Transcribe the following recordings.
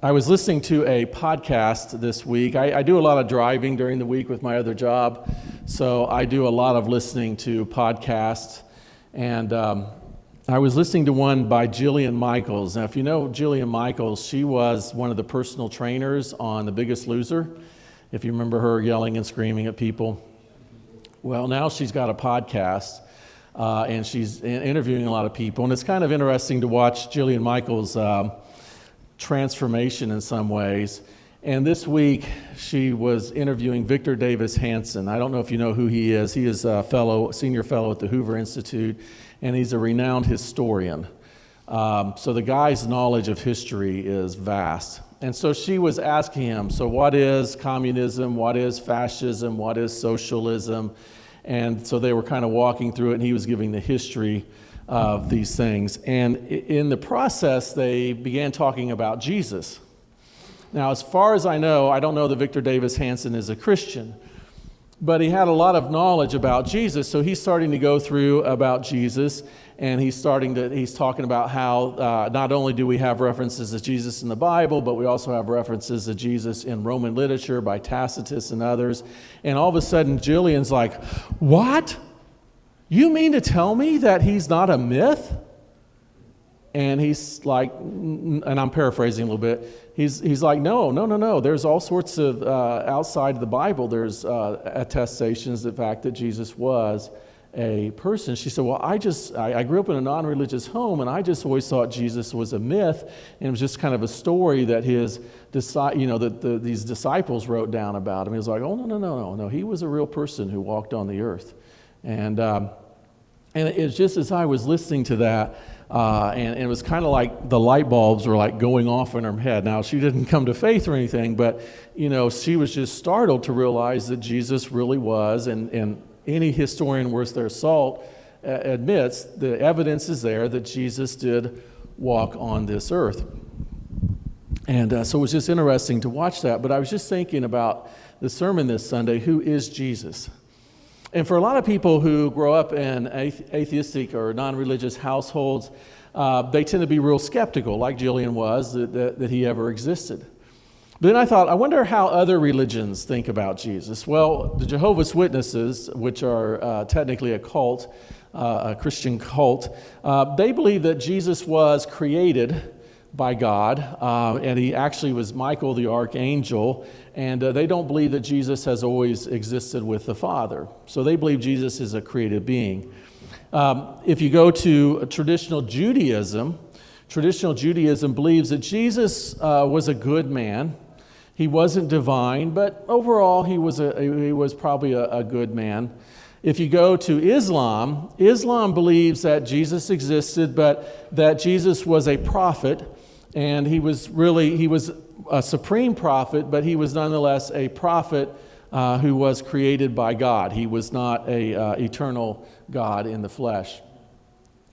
I was listening to a podcast this week. I do a lot of driving during the week with my other job, so I do a lot of listening to podcasts. And I was listening to one by Jillian Michaels. Now, if you know Jillian Michaels, she was one of the personal trainers on The Biggest Loser, if you remember her yelling and screaming at people. Well, now she's got a podcast, and she's interviewing a lot of people. And it's kind of interesting to watch Jillian Michaels' transformation in some ways. And this week she was interviewing Victor Davis Hanson. I don't know if you know who he is. He is a senior fellow at the Hoover Institute, and he's a renowned historian. So the guy's knowledge of history is vast. And so she was asking him, so what is communism? What is fascism? What is socialism? And so they were kind of walking through it, and he was giving the history of these things. And in the process, they began talking about Jesus. Now, as far as I know, I don't know that Victor Davis Hanson is a Christian, but he had a lot of knowledge about Jesus, so he's starting to go through about Jesus, and he's talking about how not only do we have references to Jesus in the Bible, but we also have references to Jesus in Roman literature by Tacitus and others. And all of a sudden, Jillian's like, "What? You mean to tell me that he's not a myth?" And he's like, and I'm paraphrasing a little bit, he's like, no. There's all sorts of, outside of the Bible, there's attestations of the fact that Jesus was a person. She said, well, I grew up in a non-religious home, and I just always thought Jesus was a myth, and it was just kind of a story that these disciples wrote down about him. He was like, oh, no, he was a real person who walked on the earth. And it's just as I was listening to that, and it was kind of like the light bulbs were like going off in her head. Now, she didn't come to faith or anything, but she was just startled to realize that Jesus really was, and any historian worth their salt admits the evidence is there that Jesus did walk on this earth. And so it was just interesting to watch that. But I was just thinking about the sermon this Sunday, who is Jesus? And for a lot of people who grow up in atheistic or non-religious households, they tend to be real skeptical, like Jillian was, that he ever existed. But then I thought, I wonder how other religions think about Jesus. Well, the Jehovah's Witnesses, which are technically a cult, a Christian cult, they believe that Jesus was created by God, and he actually was Michael the archangel, and they don't believe that Jesus has always existed with the Father. So they believe Jesus is a created being. If you go to traditional Judaism believes that Jesus was a good man. He wasn't divine, but overall he was probably a good man. If you go to Islam believes that Jesus existed, but that Jesus was a prophet, and he was a supreme prophet, but he was nonetheless a prophet who was created by God. He was not an eternal God in the flesh.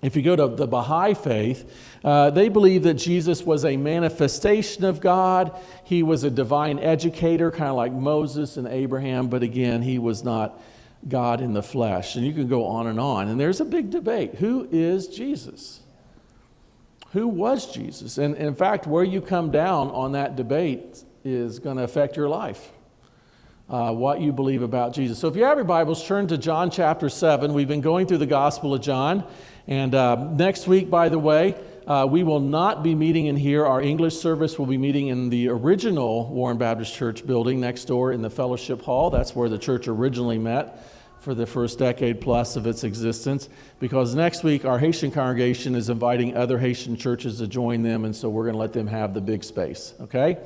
If you go to the Baha'i faith, they believe that Jesus was a manifestation of God. He was a divine educator, kind of like Moses and Abraham, but again, he was not God in the flesh. And you can go on. And there's a big debate. Who is Jesus? Who was Jesus? And in fact, where you come down on that debate is going to affect your life, what you believe about Jesus. So if you have your Bibles, turn to John chapter 7. We've been going through the Gospel of John. And next week, by the way, we will not be meeting in here. Our English service will be meeting in the original Warren Baptist Church building next door in the Fellowship Hall. That's where the church originally met for the first decade plus of its existence, because next week our Haitian congregation is inviting other Haitian churches to join them, and so we're going to let them have the big space, okay?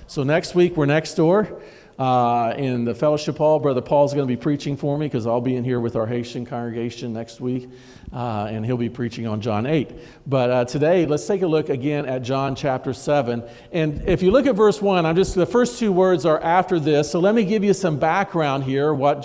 So next week we're next door in the Fellowship Hall. Brother Paul's going to be preaching for me because I'll be in here with our Haitian congregation next week, and he'll be preaching on John 8. But today, let's take a look again at John chapter 7. And if you look at verse 1, the first two words are after this, so let me give you some background here, what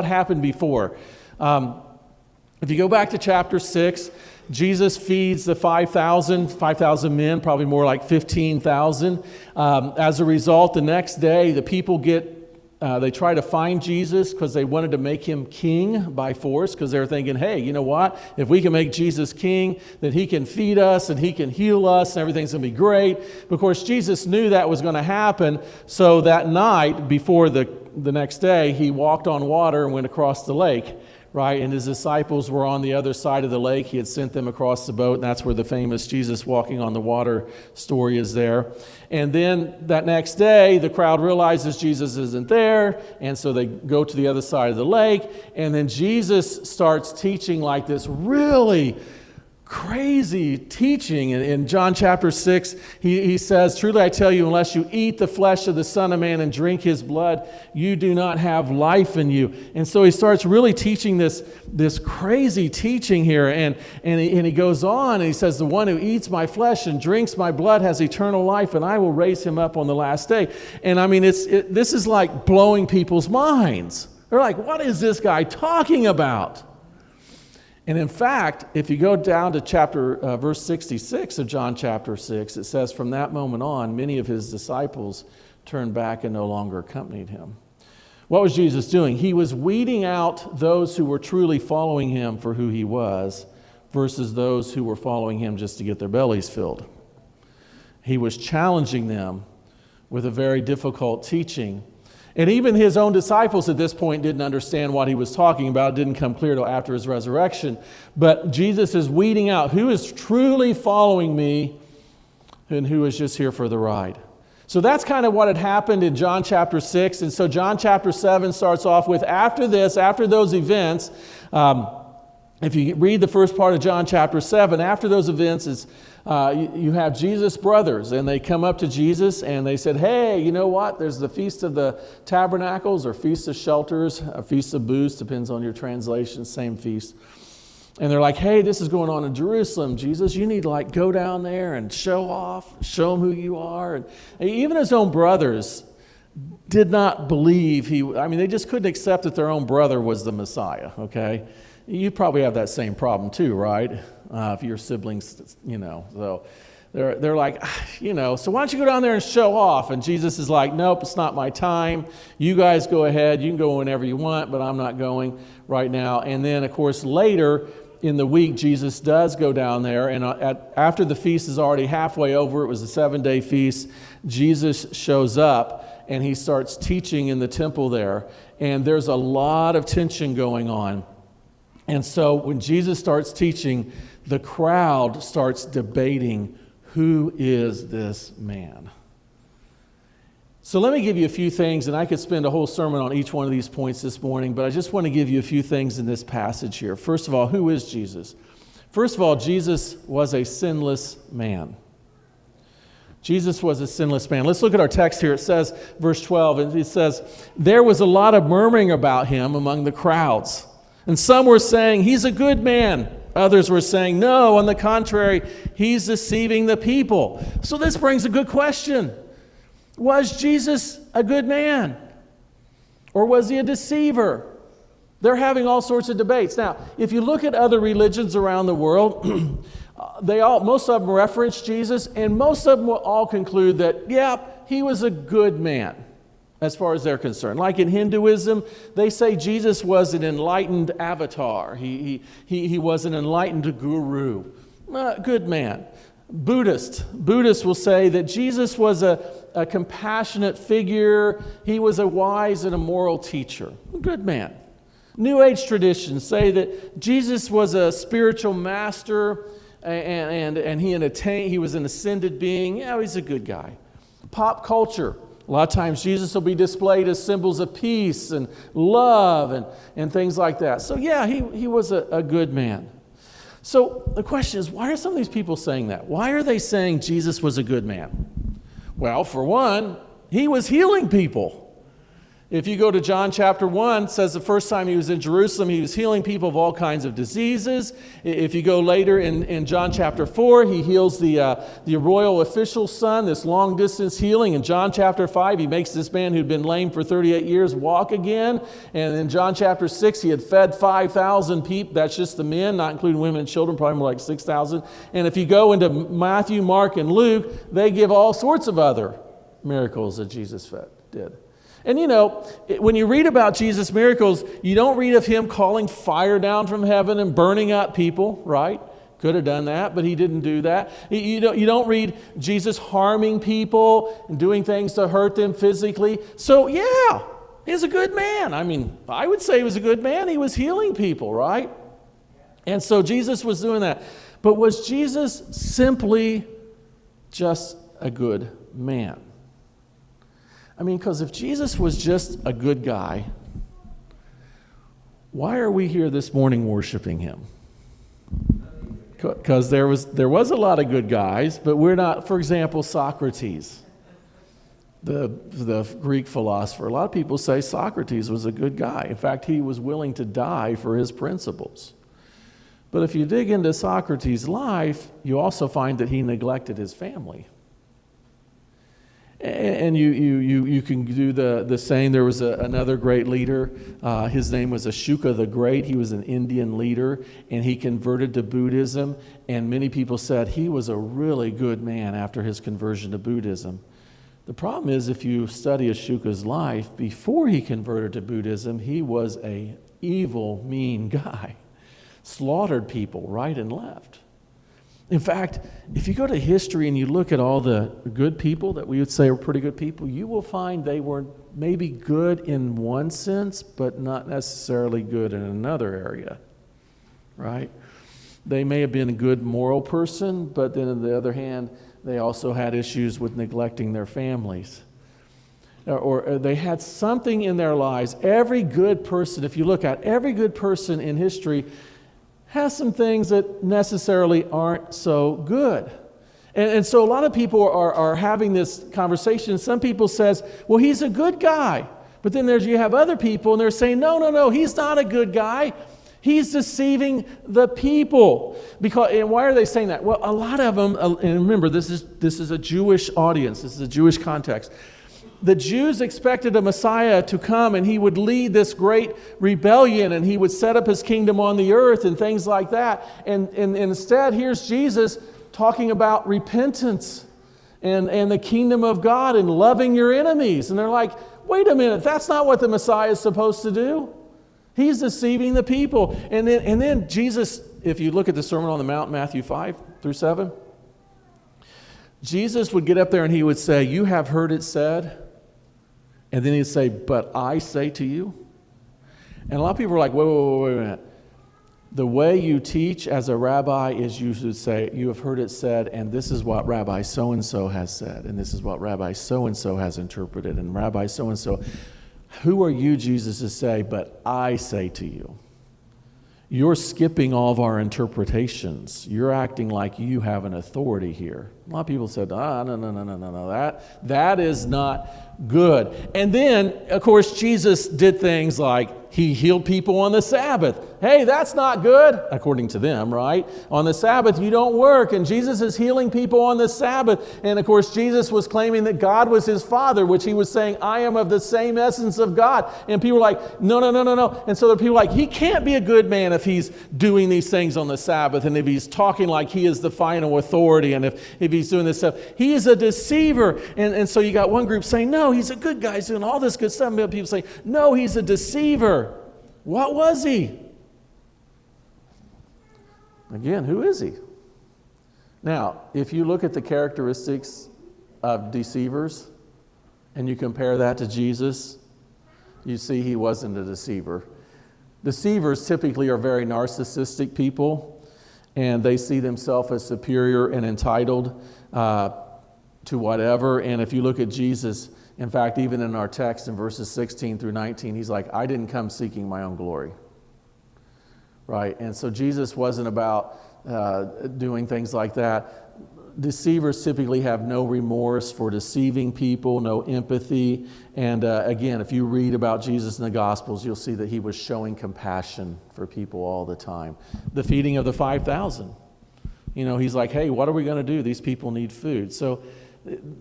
happened before. If you go back to chapter 6, Jesus feeds the 5,000 men, probably more like 15,000. As a result, the next day, the people get They try to find Jesus because they wanted to make him king by force, because they were thinking, hey, you know what? If we can make Jesus king, then he can feed us and he can heal us and everything's going to be great. But of course, Jesus knew that was going to happen. So that night before the next day, he walked on water and went across the lake. Right, and his disciples were on the other side of the lake. He had sent them across the boat, and that's where the famous Jesus walking on the water story is there. And then that next day, the crowd realizes Jesus isn't there, and so they go to the other side of the lake, and then Jesus starts teaching like this really crazy teaching. In John chapter 6, he says, truly I tell you, unless you eat the flesh of the Son of Man and drink his blood, you do not have life in you. And so he starts really teaching this crazy teaching here. And he goes on and he says, the one who eats my flesh and drinks my blood has eternal life, and I will raise him up on the last day. And I mean, this is like blowing people's minds. They're like, what is this guy talking about? And in fact, if you go down to verse 66 of John chapter 6, it says, from that moment on, many of his disciples turned back and no longer accompanied him. What was Jesus doing? He was weeding out those who were truly following him for who he was versus those who were following him just to get their bellies filled. He was challenging them with a very difficult teaching. And even his own disciples at this point didn't understand what he was talking about. It didn't come clear till after his resurrection. But Jesus is weeding out who is truly following me and who is just here for the ride. So that's kind of what had happened in John chapter 6. And so John chapter 7 starts off with, after those events, if you read the first part of John chapter 7, after those events, you have Jesus' brothers, and they come up to Jesus and they said, hey, you know what? There's the Feast of the Tabernacles, or Feast of Shelters, a Feast of Booths, depends on your translation, same feast. And they're like, hey, this is going on in Jerusalem, Jesus. You need to go down there and show off, show them who you are. And even his own brothers did not believe they just couldn't accept that their own brother was the Messiah, okay? You probably have that same problem too, right? If your siblings, so they're like, so why don't you go down there and show off? And Jesus is like, nope, it's not my time. You guys go ahead. You can go whenever you want, but I'm not going right now. And then, of course, later in the week, Jesus does go down there. And after the feast is already halfway over, it was a 7-day feast, Jesus shows up and he starts teaching in the temple there. And there's a lot of tension going on. And so when Jesus starts teaching, the crowd starts debating, who is this man? So let me give you a few things, and I could spend a whole sermon on each one of these points this morning, but I just want to give you a few things in this passage here. First of all, who is Jesus? First of all, Jesus was a sinless man. Jesus was a sinless man. Let's look at our text here. It says, verse 12, and it says, there was a lot of murmuring about him among the crowds. And some were saying, he's a good man. Others were saying, no, on the contrary, he's deceiving the people. So this brings a good question. Was Jesus a good man? Or was he a deceiver? They're having all sorts of debates. Now, if you look at other religions around the world, most of them reference Jesus, and most of them will all conclude that, yeah, he was a good man. As far as they're concerned. Like in Hinduism, they say Jesus was an enlightened avatar. He was an enlightened guru. Good man. Buddhists will say that Jesus was a compassionate figure. He was a wise and a moral teacher. Good man. New Age traditions say that Jesus was a spiritual master and he was an ascended being. Yeah, he's a good guy. Pop culture. A lot of times Jesus will be displayed as symbols of peace and love and things like that. So yeah, he was a good man. So the question is, why are some of these people saying that? Why are they saying Jesus was a good man? Well, for one, he was healing people. If you go to John chapter 1, it says the first time he was in Jerusalem, he was healing people of all kinds of diseases. If you go later in John chapter 4, he heals the royal official's son, this long-distance healing. In John chapter 5, he makes this man who'd been lame for 38 years walk again. And in John chapter 6, he had fed 5,000 people. That's just the men, not including women and children, probably more like 6,000. And if you go into Matthew, Mark, and Luke, they give all sorts of other miracles that Jesus did. And when you read about Jesus' miracles, you don't read of him calling fire down from heaven and burning up people, right? Could have done that, but he didn't do that. You don't read Jesus harming people and doing things to hurt them physically. So yeah, he's a good man. I mean, I would say he was a good man. He was healing people, right? And so Jesus was doing that. But was Jesus simply just a good man? I mean, because if Jesus was just a good guy, why are we here this morning worshiping him? Because there was a lot of good guys, but we're not. For example, Socrates, the Greek philosopher. A lot of people say Socrates was a good guy. In fact, he was willing to die for his principles. But if you dig into Socrates' life, you also find that he neglected his family. And you can do the same. There was another great leader. His name was Ashoka the Great. He was an Indian leader, and he converted to Buddhism. And many people said he was a really good man after his conversion to Buddhism. The problem is, if you study Ashoka's life, before he converted to Buddhism, he was an evil, mean guy. Slaughtered people right and left. In fact, if you go to history and you look at all the good people that we would say are pretty good people, you will find they were maybe good in one sense, but not necessarily good in another area, right? They may have been a good moral person, but then on the other hand, they also had issues with neglecting their families. Or they had something in their lives. Every good person, if you look at every good person in history, has some things that necessarily aren't so good. And so a lot of people are having this conversation. Some people says, well, he's a good guy. But then you have other people and they're saying, no, he's not a good guy. He's deceiving the people. And why are they saying that? Well, a lot of them, and remember, this is a Jewish audience. This is a Jewish context. The Jews expected a Messiah to come and he would lead this great rebellion and he would set up his kingdom on the earth and things like that. And instead, here's Jesus talking about repentance and the kingdom of God and loving your enemies. And they're like, wait a minute, that's not what the Messiah is supposed to do. He's deceiving the people. And then Jesus, if you look at the Sermon on the Mount, Matthew 5-7, Jesus would get up there and he would say, you have heard it said. And then he'd say, but I say to you. And a lot of people are like, wait a minute. The way you teach as a rabbi is you should say, you have heard it said, and this is what Rabbi so-and-so has said, and this is what Rabbi so-and-so has interpreted, and Rabbi so-and-so. Who are you, Jesus, to say, but I say to you? You're skipping all of our interpretations. You're acting like you have an authority here. A lot of people said, no, that is not good. And then, of course, Jesus did things like he healed people on the Sabbath. Hey, that's not good, according to them, right? On the Sabbath, you don't work, and Jesus is healing people on the Sabbath. And, of course, Jesus was claiming that God was his Father, which he was saying, I am of the same essence of God. And people were like, no. And so the people were like, he can't be a good man if he's doing these things on the Sabbath, and if he's talking like he is the final authority, and if he's doing this stuff. He is a deceiver. And so you got one group saying, no, he's a good guy. He's doing all this good stuff. And other people say, no, he's a deceiver. What was he? Again, who is he? Now, if you look at the characteristics of deceivers and you compare that to Jesus, you see he wasn't a deceiver. Deceivers typically are very narcissistic people, and they see themselves as superior and entitled to whatever. And if you look at Jesus, in fact, even in our text in verses 16-19, he's like, I didn't come seeking my own glory. Right? And so Jesus wasn't about doing things like that. Deceivers typically have no remorse for deceiving people, no empathy. And again, if you read about Jesus in the Gospels, you'll see that he was showing compassion for people all the time. The feeding of the 5,000. He's like, hey, what are we going to do? These people need food. So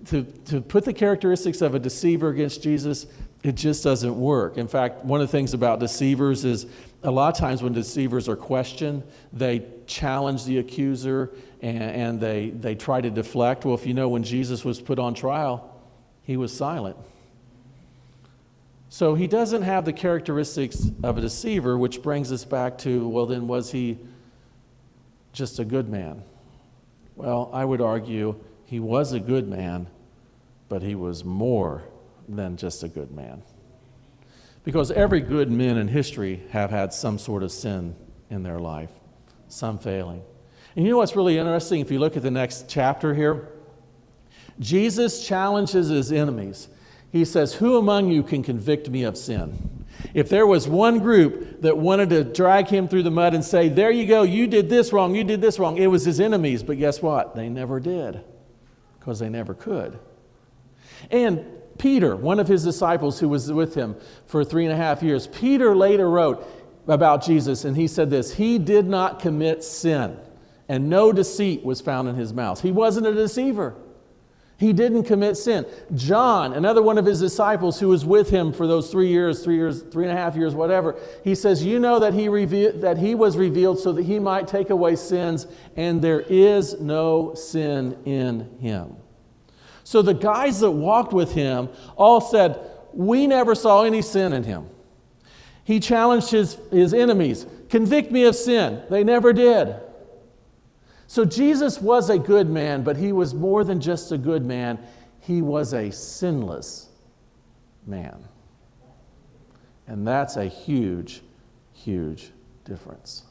to put the characteristics of a deceiver against Jesus, it just doesn't work. In fact, one of the things about deceivers is a lot of times when deceivers are questioned, they challenge the accuser and they try to deflect. Well, if you know, when Jesus was put on trial, he was silent. So he doesn't have the characteristics of a deceiver, which brings us back to, well, then was he just a good man? Well, I would argue he was a good man, but he was more than just a good man. Because every good man in history have had some sort of sin in their life, some failing. And you know what's really interesting? If you look at the next chapter here, Jesus challenges his enemies. He says, who among you can convict me of sin? If there was one group that wanted to drag him through the mud and say, there you go, you did this wrong, you did this wrong, it was his enemies. But guess what? They never did, because they never could. And Peter, one of his disciples who was with him for 3.5 years, Peter later wrote about Jesus, and he said this: he did not commit sin, and no deceit was found in his mouth. He wasn't a deceiver. He didn't commit sin. John, another one of his disciples who was with him for those 3.5 years, whatever, he says, you know that he was revealed so that he might take away sins, and there is no sin in him. So the guys that walked with him all said, we never saw any sin in him. He challenged his enemies, convict me of sin. They never did. So Jesus was a good man, but he was more than just a good man. He was a sinless man. And that's a huge, huge difference.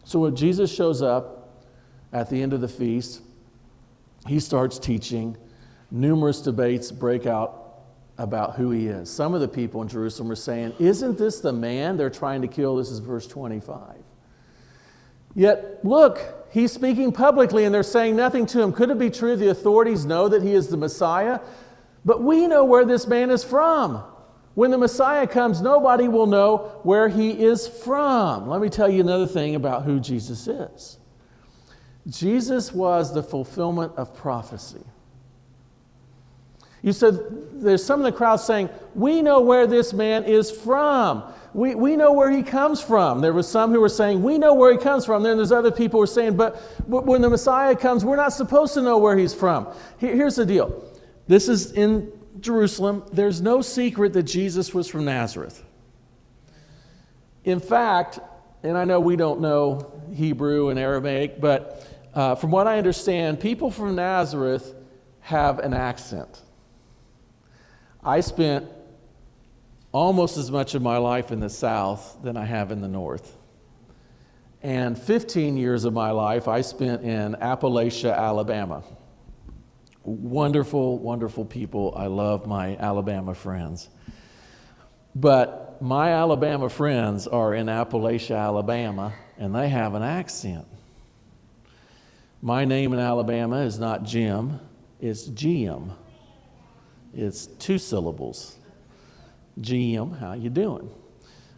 So when Jesus shows up at the end of the feast, he starts teaching. Numerous debates break out about who he is. Some of the people in Jerusalem are saying, isn't this the man they're trying to kill? This is verse 25. Yet, look, he's speaking publicly and they're saying nothing to him. Could it be true the authorities know that he is the Messiah? But we know where this man is from. When the Messiah comes, nobody will know where he is from. Let me tell you another thing about who Jesus is. Jesus was the fulfillment of prophecy. You said there's some of the crowd saying, we know where this man is from. We know where he comes from. There was some who were saying, we know where he comes from. Then there's other people who were saying, but when the Messiah comes, we're not supposed to know where he's from. Here's the deal. This is in Jerusalem. There's no secret that Jesus was from Nazareth. In fact, and I know we don't know Hebrew and Aramaic, but from what I understand, people from Nazareth have an accent. I spent almost as much of my life in the South than I have in the North. And 15 years of my life I spent in Appalachia, Alabama. Wonderful, wonderful people. I love my Alabama friends. But my Alabama friends are in Appalachia, Alabama, and they have an accent. My name in Alabama is not Jim, it's GM. It's 2 syllables. GM, how you doing?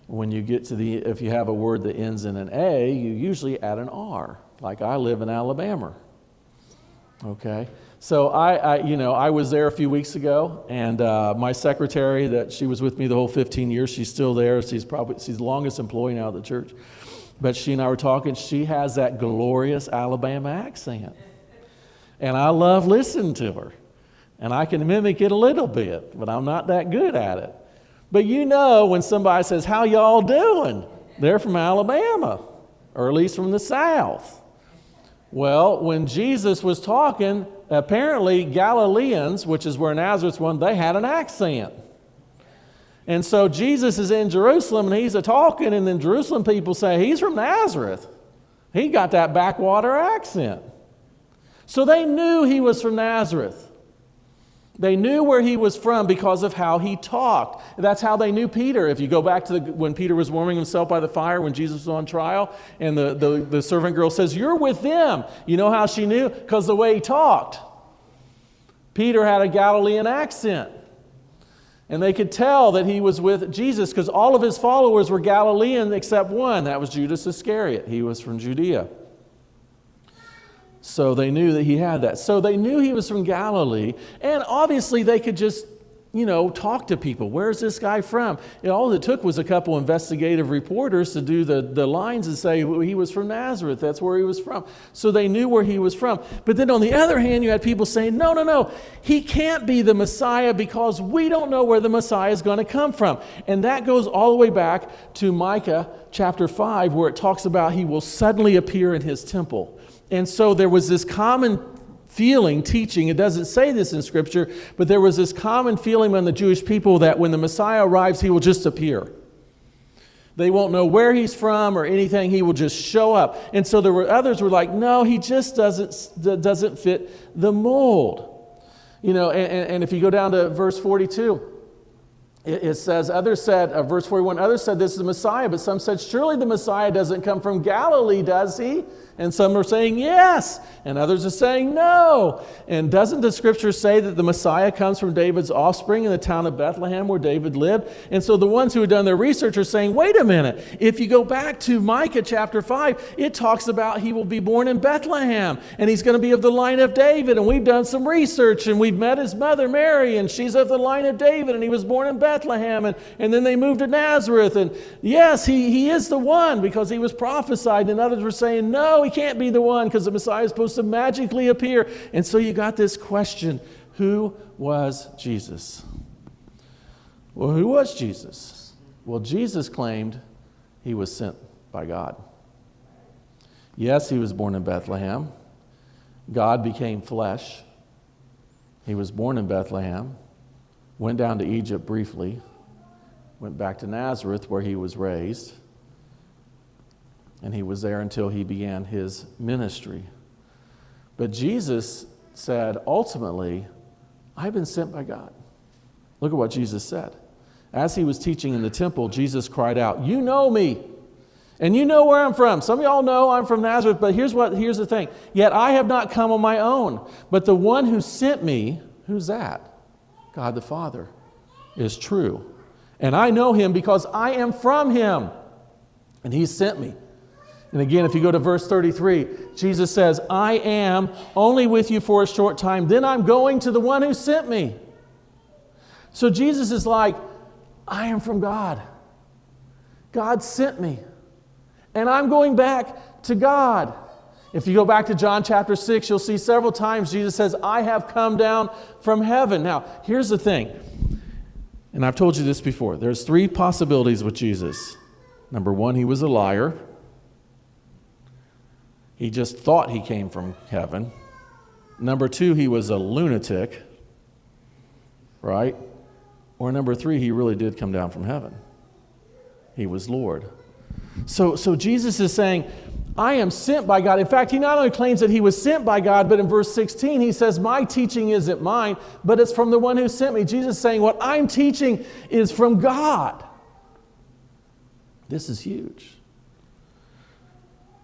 When you get to if you have a word that ends in an A, you usually add an R, like I live in Alabama. Okay? So I was there a few weeks ago, and my secretary, she was with me the whole 15 years, she's still there. She's the longest employee now at the church. But she and I were talking. She has that glorious Alabama accent. And I love listening to her. And I can mimic it a little bit, but I'm not that good at it. But you know when somebody says, how y'all doing? They're from Alabama, or at least from the South. Well, when Jesus was talking, apparently Galileans, which is where Nazareth's one, they had an accent. And so Jesus is in Jerusalem and he's talking, and then Jerusalem people say, he's from Nazareth. He got that backwater accent. So they knew he was from Nazareth. They knew where he was from because of how he talked. That's how they knew Peter. If you go back to when Peter was warming himself by the fire when Jesus was on trial, and the servant girl says, you're with them. You know how she knew? Because the way he talked. Peter had a Galilean accent. And they could tell that he was with Jesus because all of his followers were Galilean except one. That was Judas Iscariot. He was from Judea. So they knew that he had that. So they knew he was from Galilee. And obviously they could just talk to people. Where's this guy from? All it took was a couple investigative reporters to do the lines and say, well, he was from Nazareth. That's where he was from. So they knew where he was from. But then on the other hand, you had people saying, no, he can't be the Messiah because we don't know where the Messiah is going to come from. And that goes all the way back to Micah chapter 5, where it talks about he will suddenly appear in his temple. And so there was this common teaching, it doesn't say this in Scripture, but there was this common feeling among the Jewish people that when the Messiah arrives, he will just appear. They won't know where he's from or anything, he will just show up. And so there were others who were like, no, he just doesn't fit the mold. And if you go down to verse 42, it says, others said, verse 41, others said this is the Messiah, but some said, surely the Messiah doesn't come from Galilee, does he? And some are saying yes, and others are saying no. And doesn't the Scripture say that the Messiah comes from David's offspring in the town of Bethlehem where David lived? And so the ones who have done their research are saying, wait a minute, if you go back to Micah chapter 5, it talks about he will be born in Bethlehem, and he's going to be of the line of David, and we've done some research, and we've met his mother Mary, and she's of the line of David, and he was born in Bethlehem, and then they moved to Nazareth, and yes, he is the one because he was prophesied, and others were saying, no, he can't be the one because the Messiah is supposed to magically appear. And so you got this question, who was Jesus? Well, who was Jesus? Well, Jesus claimed he was sent by God. Yes, he was born in Bethlehem. God became flesh. He was born in Bethlehem, went down to Egypt briefly, went back to Nazareth where he was raised, and he was there until he began his ministry. But Jesus said, ultimately, I've been sent by God. Look at what Jesus said. As he was teaching in the temple, Jesus cried out, you know me, and you know where I'm from. Some of y'all know I'm from Nazareth, but here's the thing. Yet I have not come on my own, but the one who sent me, who's that? God the Father, is true. And I know him because I am from him, and he sent me. And again, if you go to verse 33, Jesus says, I am only with you for a short time, then I'm going to the one who sent me. So Jesus is like, I am from God. God sent me. And I'm going back to God. If you go back to John chapter 6, you'll see several times Jesus says, I have come down from heaven. Now, here's the thing. And I've told you this before. There's three possibilities with Jesus. Number one, he was a liar. He just thought he came from heaven. Number two, he was a lunatic, right? Or number three, he really did come down from heaven. He was Lord. So Jesus is saying, I am sent by God. In fact, he not only claims that he was sent by God, but in verse 16, he says, my teaching isn't mine, but it's from the one who sent me. Jesus is saying, what I'm teaching is from God. This is huge.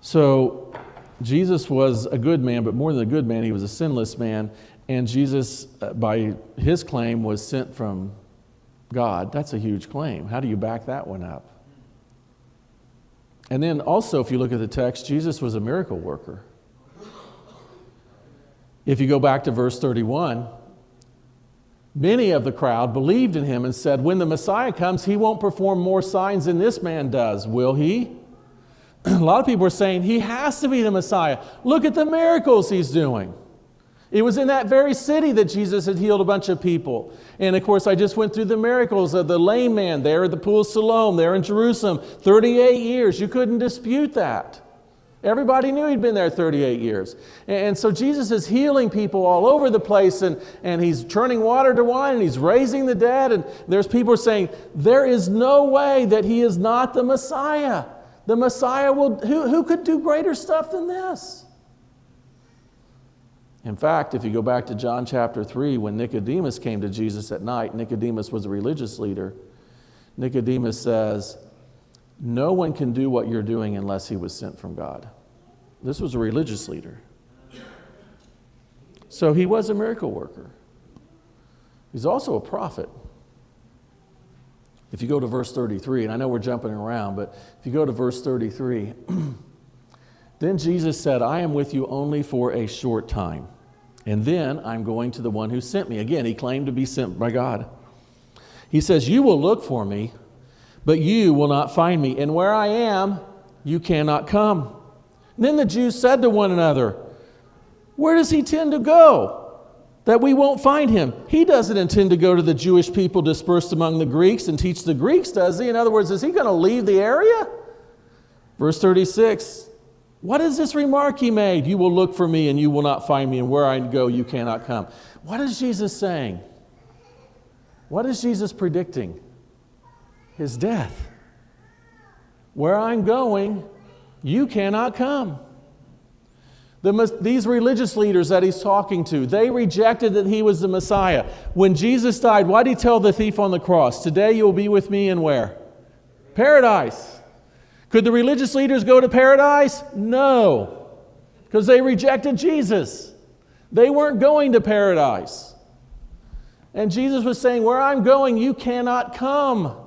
So Jesus was a good man, but more than a good man, he was a sinless man. And Jesus, by his claim, was sent from God. That's a huge claim. How do you back that one up? And then also, if you look at the text, Jesus was a miracle worker. If you go back to verse 31, many of the crowd believed in him and said, when the Messiah comes, he won't perform more signs than this man does, will he? A lot of people are saying, he has to be the Messiah. Look at the miracles he's doing. It was in that very city that Jesus had healed a bunch of people. And of course, I just went through the miracles of the lame man there at the pool of Siloam, there in Jerusalem, 38 years. You couldn't dispute that. Everybody knew he'd been there 38 years. And so Jesus is healing people all over the place, and he's turning water to wine, and he's raising the dead. And there's people saying, there is no way that he is not the Messiah. The Messiah who could do greater stuff than this? In fact, if you go back to John chapter 3, when Nicodemus came to Jesus at night, Nicodemus was a religious leader. Nicodemus says, no one can do what you're doing unless he was sent from God. This was a religious leader. So he was a miracle worker. He's also a prophet. If you go to verse 33, and I know we're jumping around, but if you go to verse 33, then Jesus said, I am with you only for a short time, and then I'm going to the one who sent me. Again, he claimed to be sent by God. He says, you will look for me, but you will not find me. And where I am, you cannot come. And then the Jews said to one another, where does he intend to go, that we won't find him? He doesn't intend to go to the Jewish people dispersed among the Greeks and teach the Greeks, does he? In other words, is he going to leave the area? Verse 36, what is this remark he made? You will look for me and you will not find me, and where I go you cannot come. What is Jesus saying? What is Jesus predicting? His death. Where I'm going, you cannot come. These religious leaders that he's talking to, they rejected that he was the Messiah. When Jesus died, why did he tell the thief on the cross, today you will be with me in where? Paradise. Could the religious leaders go to paradise? No, because they rejected Jesus. They weren't going to paradise. And Jesus was saying, where I'm going, you cannot come.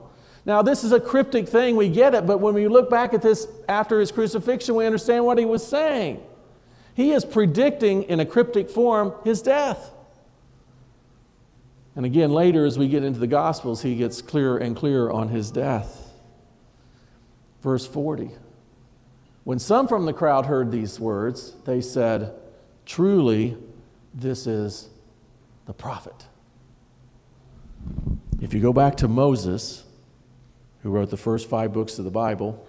Now, this is a cryptic thing, we get it, but when we look back at this after his crucifixion, we understand what he was saying. He is predicting in a cryptic form his death. And again, later as we get into the Gospels, he gets clearer and clearer on his death. Verse 40. When some from the crowd heard these words, they said, truly, this is the prophet. If you go back to Moses, who wrote the first 5 books of the Bible,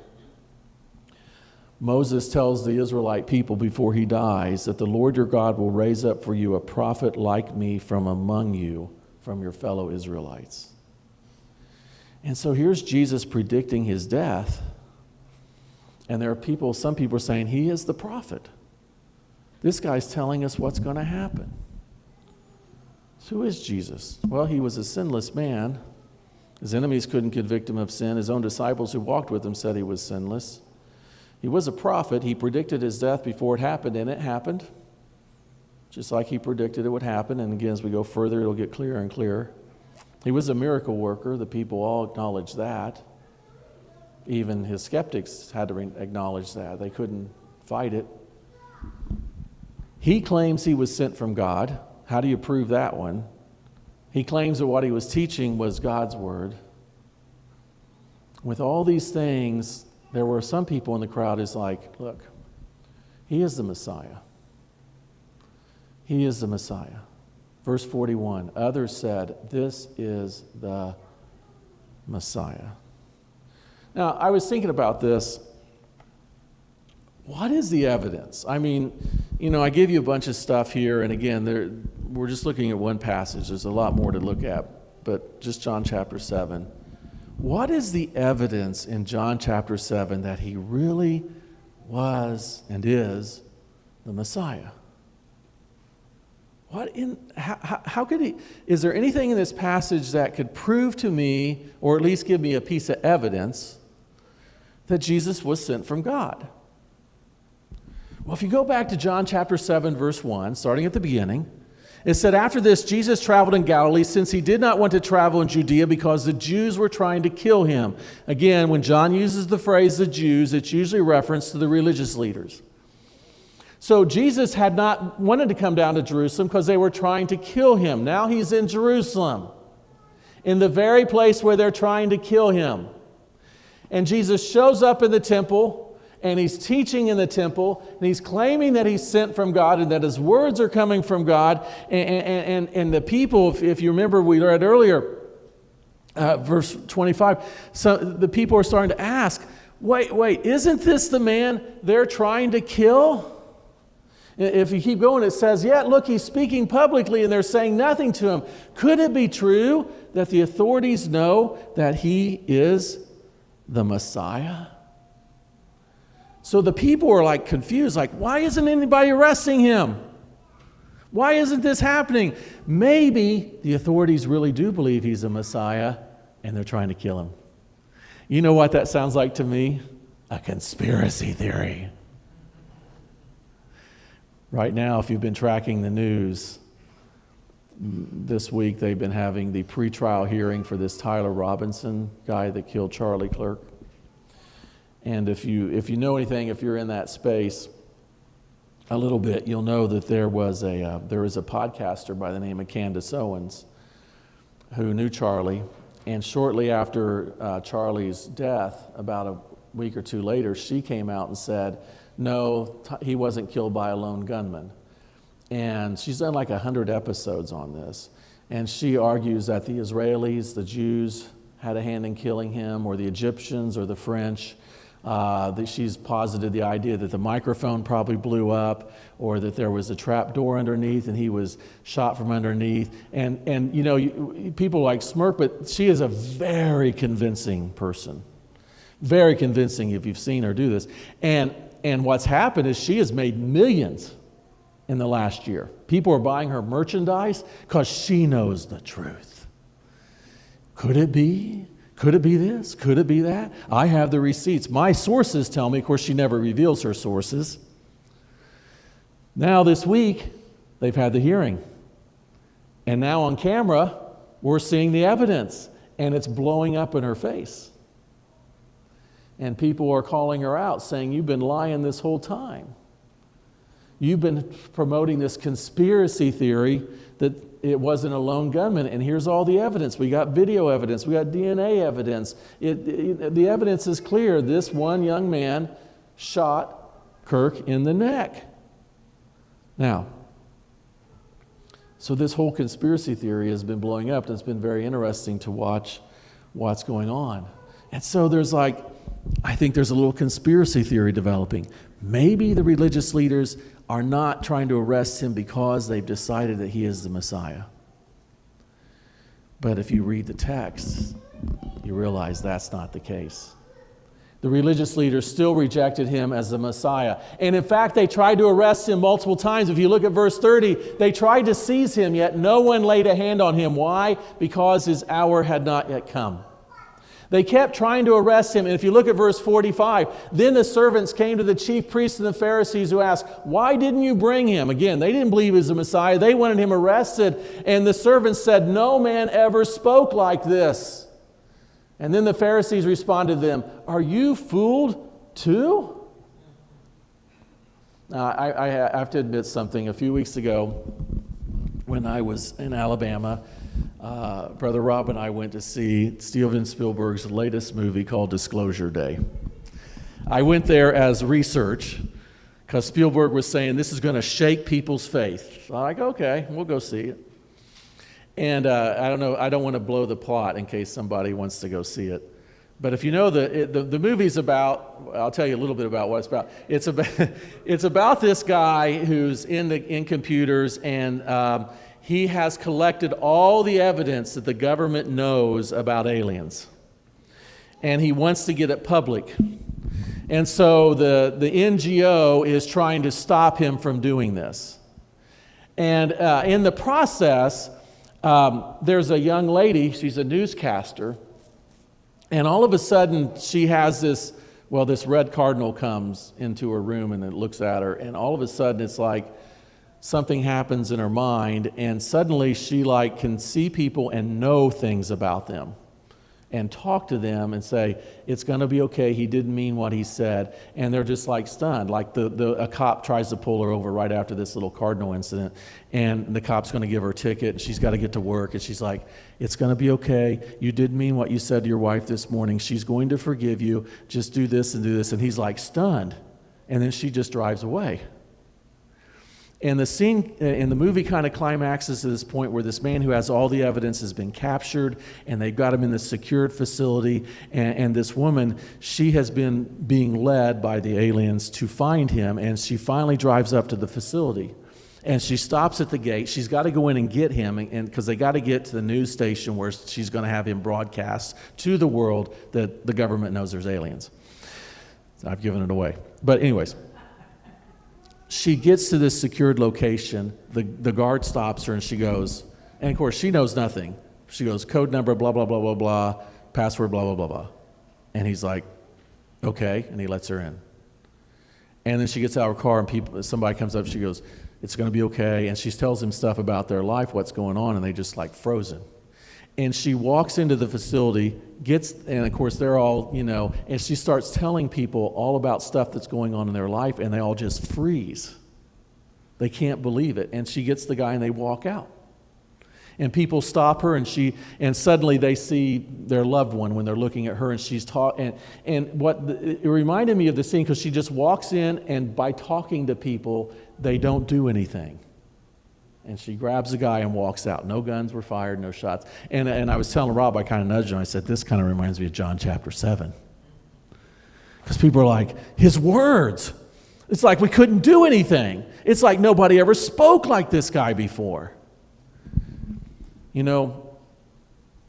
Moses tells the Israelite people before he dies that the Lord your God will raise up for you a prophet like me from among you, from your fellow Israelites. And so here's Jesus predicting his death. And there are some people are saying, he is the prophet. This guy's telling us what's going to happen. So who is Jesus? Well, he was a sinless man. His enemies couldn't convict him of sin. His own disciples who walked with him said he was sinless. He was a prophet. He predicted his death before it happened, and it happened. Just like he predicted it would happen. And again, as we go further, it'll get clearer and clearer. He was a miracle worker. The people all acknowledge that. Even his skeptics had to acknowledge that. They couldn't fight it. He claims he was sent from God. How do you prove that one? He claims that what he was teaching was God's word. With all these things, there were some people in the crowd who's like, look, he is the Messiah. He is the Messiah. Verse 41, others said, this is the Messiah. Now, I was thinking about this. What is the evidence? I mean, I gave you a bunch of stuff here, and again, we're just looking at one passage. There's a lot more to look at, but just John chapter 7. What is the evidence in John chapter 7 that he really was and is the Messiah? How could he? Is there anything in this passage that could prove to me, or at least give me a piece of evidence, that Jesus was sent from God? Well, if you go back to John chapter 7, verse 1, starting at the beginning, it said, after this, Jesus traveled in Galilee, since he did not want to travel in Judea because the Jews were trying to kill him. Again, when John uses the phrase the Jews, it's usually reference to the religious leaders. So Jesus had not wanted to come down to Jerusalem because they were trying to kill him. Now he's in Jerusalem, in the very place where they're trying to kill him. And Jesus shows up in the temple, and he's teaching in the temple, and he's claiming that he's sent from God and that his words are coming from God. And the people, if you remember, we read earlier, verse 25, so the people are starting to ask, wait, isn't this the man they're trying to kill? If you keep going, it says, yeah, look, he's speaking publicly and they're saying nothing to him. Could it be true that the authorities know that he is the Messiah? So the people are like confused, like, why isn't anybody arresting him? Why isn't this happening? Maybe the authorities really do believe he's a Messiah and they're trying to kill him. You know what that sounds like to me? A conspiracy theory. Right now, if you've been tracking the news, this week they've been having the pretrial hearing for this Tyler Robinson guy that killed Charlie Clerk. And if you know anything, if you're in that space a little bit, you'll know that there is a podcaster by the name of Candace Owens who knew Charlie, And shortly after Charlie's death, about a week or two later, she came out and said, no, he wasn't killed by a lone gunman. And she's done like 100 episodes on this. And she argues that the Israelis, the Jews, had a hand in killing him, or the Egyptians or the French. That she's posited the idea that the microphone probably blew up, or that there was a trap door underneath and he was shot from underneath. And you know, people like smirk, but she is a very convincing person. Very convincing if you've seen her do this. And what's happened is she has made millions in the last year. People are buying her merchandise because she knows the truth. Could it be? Could it be this? Could it be that? I have the receipts. My sources tell me. Of course, she never reveals her sources. Now this week, they've had the hearing. And now on camera, we're seeing the evidence. And it's blowing up in her face. And people are calling her out, saying, you've been lying this whole time. You've been promoting this conspiracy theory that it wasn't a lone gunman, and here's all the evidence. We got video evidence. We got DNA evidence. The evidence is clear. This one young man shot Kirk in the neck. Now, so this whole conspiracy theory has been blowing up, and it's been very interesting to watch what's going on. And so I think there's a little conspiracy theory developing. Maybe the religious leaders are not trying to arrest him because they've decided that he is the Messiah. But if you read the text, you realize that's not the case. The religious leaders still rejected him as the Messiah. And in fact, they tried to arrest him multiple times. If you look at verse 30, they tried to seize him, yet no one laid a hand on him. Why? Because his hour had not yet come. They kept trying to arrest him. And if you look at verse 45, then the servants came to the chief priests and the Pharisees, who asked, why didn't you bring him? Again, they didn't believe he was the Messiah. They wanted him arrested. And the servants said, no man ever spoke like this. And then the Pharisees responded to them, are you fooled too? Now, I have to admit something. A few weeks ago, when I was in Alabama, Brother Rob and I went to see Steven Spielberg's latest movie called Disclosure Day. I went there as research because Spielberg was saying this is going to shake people's faith. So I'm like, okay, we'll go see it. And I don't know, I don't want to blow the plot in case somebody wants to go see it. But if you know the movie's about, I'll tell you a little bit about what it's about. It's about this guy who's in computers, and he has collected all the evidence that the government knows about aliens. And he wants to get it public. And so the NGO is trying to stop him from doing this. And in the process, there's a young lady, she's a newscaster, and all of a sudden she has this red cardinal comes into her room and it looks at her, and all of a sudden it's like something happens in her mind, and suddenly she can see people and know things about them and talk to them and say, it's going to be okay, he didn't mean what he said. And they're just stunned. A cop tries to pull her over right after this little cardinal incident, and the cop's going to give her a ticket, and she's got to get to work, and she's like, it's going to be okay, you didn't mean what you said to your wife this morning, she's going to forgive you, just do this and do this. And he's stunned, and then she just drives away. And the scene in the movie kind of climaxes to this point where this man who has all the evidence has been captured, and they've got him in this secured facility, and this woman, she has been being led by the aliens to find him, and she finally drives up to the facility. And she stops at the gate. She's got to go in and get him, because they got to get to the news station where she's going to have him broadcast to the world that the government knows there's aliens. So I've given it away. But anyways, she gets to this secured location. The guard stops her, and she goes, and of course she knows nothing. She goes, code number, blah, blah, blah, blah, blah, password, blah, blah, blah, blah. And he's like, okay, and he lets her in. And then she gets out of her car, and somebody comes up, she goes, it's going to be okay. And she tells him stuff about their life, what's going on, and they just frozen. And she walks into the facility, and of course they're all, and she starts telling people all about stuff that's going on in their life, and they all just freeze. They can't believe it. And she gets the guy, and they walk out. And people stop her, and suddenly they see their loved one when they're looking at her, and she's talking. And it reminded me of the scene because she just walks in, and by talking to people, they don't do anything. And she grabs the guy and walks out. No guns were fired, no shots. And I was telling Rob, I kind of nudged him. I said, this kind of reminds me of John chapter 7. Because people are like, his words. It's like we couldn't do anything. It's like nobody ever spoke like this guy before. You know,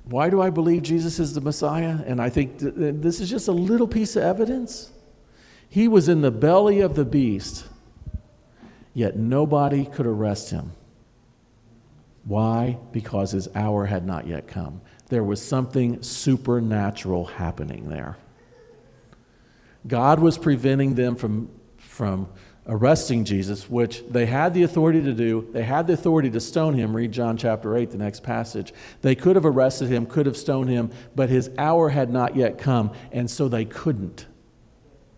why do I believe Jesus is the Messiah? And I think this is just a little piece of evidence. He was in the belly of the beast, yet nobody could arrest him. Why? Because his hour had not yet come. There was something supernatural happening there. God was preventing them from arresting Jesus, which they had the authority to do. They had the authority to stone him. Read John chapter 8, the next passage. They could have arrested him, could have stoned him, but his hour had not yet come, and so they couldn't.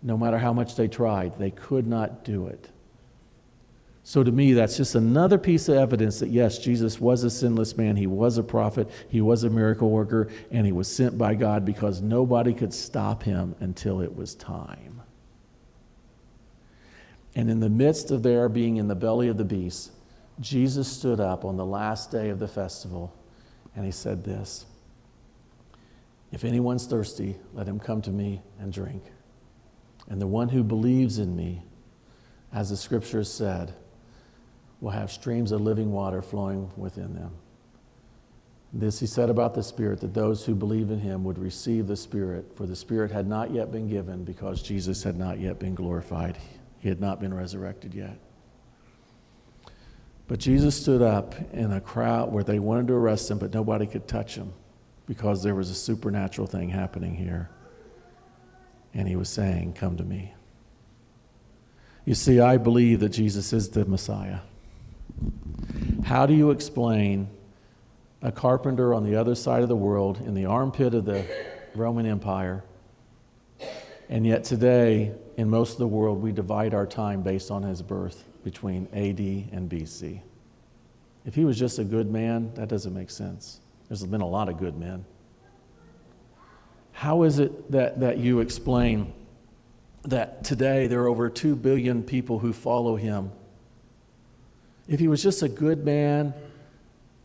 No matter how much they tried, they could not do it. So to me, that's just another piece of evidence that yes, Jesus was a sinless man. He was a prophet. He was a miracle worker, and he was sent by God because nobody could stop him until it was time. And in the midst of their being in the belly of the beast, Jesus stood up on the last day of the festival, and he said this, "If anyone's thirsty, let him come to me and drink. And the one who believes in me, as the scriptures said, will have streams of living water flowing within them." This he said about the Spirit, that those who believe in him would receive the Spirit, for the Spirit had not yet been given because Jesus had not yet been glorified. He had not been resurrected yet. But Jesus stood up in a crowd where they wanted to arrest him, but nobody could touch him because there was a supernatural thing happening here. And he was saying, "Come to me." You see, I believe that Jesus is the Messiah. How do you explain a carpenter on the other side of the world in the armpit of the Roman Empire, and yet today, in most of the world, we divide our time based on his birth between AD and BC. If he was just a good man, that doesn't make sense. There's been a lot of good men. How is it that you explain that today there are over 2 billion people who follow him? If he was just a good man,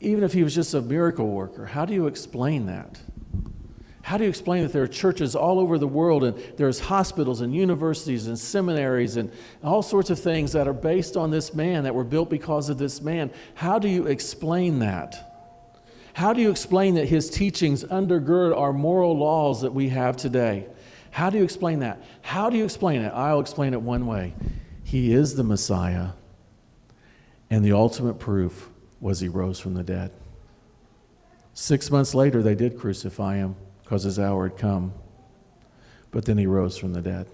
even if he was just a miracle worker, how do you explain that? How do you explain that there are churches all over the world, and there's hospitals and universities and seminaries and all sorts of things that are based on this man, that were built because of this man? How do you explain that? How do you explain that his teachings undergird our moral laws that we have today? How do you explain that? How do you explain it? I'll explain it one way. He is the Messiah, and the ultimate proof was he rose from the dead. 6 months later, they did crucify him because his hour had come. But then he rose from the dead.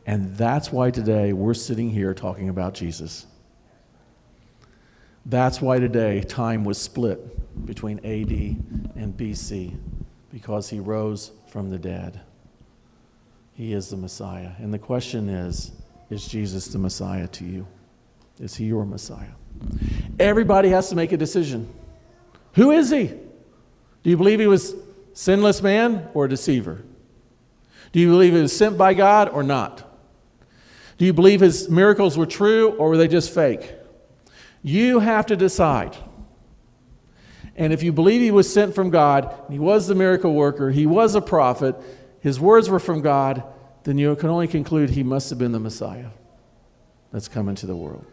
And that's why today we're sitting here talking about Jesus. That's why today time was split between AD and BC, because he rose from the dead. He is the Messiah. And the question is Jesus the Messiah to you? Is he your Messiah? Everybody has to make a decision. Who is he? Do you believe he was sinless man or a deceiver? Do you believe he was sent by God or not? Do you believe his miracles were true or were they just fake? You have to decide. And if you believe he was sent from God, he was the miracle worker, he was a prophet, his words were from God, then you can only conclude he must have been the Messiah that's come into the world.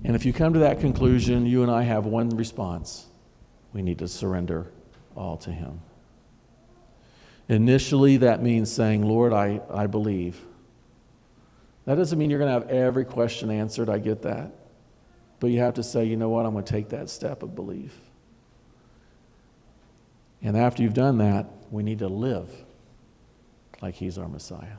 And if you come to that conclusion, you and I have one response. We need to surrender all to him. Initially, that means saying, "Lord, I believe." That doesn't mean you're going to have every question answered. I get that. But you have to say, "You know what? I'm going to take that step of belief." And after you've done that, we need to live like he's our Messiah.